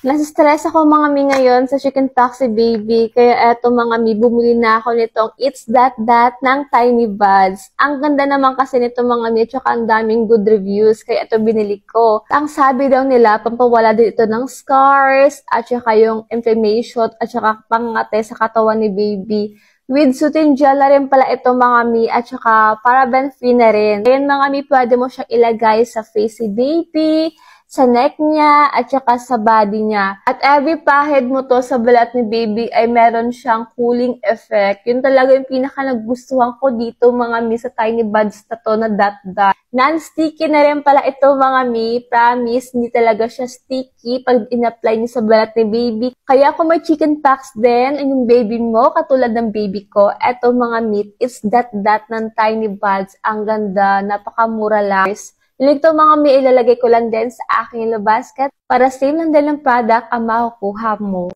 Nasa-stress ako mga mi ngayon sa Chicken Taxi Baby. Kaya eto mga mi, bumili na ako nitong It's That That ng Tiny Buds. Ang ganda naman kasi nito mga mi, tsaka ang daming good reviews. Kaya ito binili ko. Ang sabi daw nila, pampawala din ito ng scars, at saka yung inflammation, at saka pangate sa katawan ni baby. With soothing gel na rin pala ito mga mi, at saka paraben-free na rin. Ayan mga mi, pwede mo siyang ilagay sa face ni baby, sa neck niya, at saka sa body niya. At every pahid mo to sa balat ni baby ay meron siyang cooling effect. Yun talaga yung pinaka nagustuhan ko dito mga mi sa Tiny Buds na to na dot-dot. Non-sticky na rin pala ito mga mi. Promise, hindi talaga siya sticky pag in-apply niyo sa balat ni baby. Kaya kung may chicken pox din, yung baby mo, katulad ng baby ko, eto mga mi, It's That That ng Tiny Buds. Ang ganda, napakamura lang. Link to mga mi, ilalagay ko lang din sa aking basket para same lang din ng product ang makukuha mo.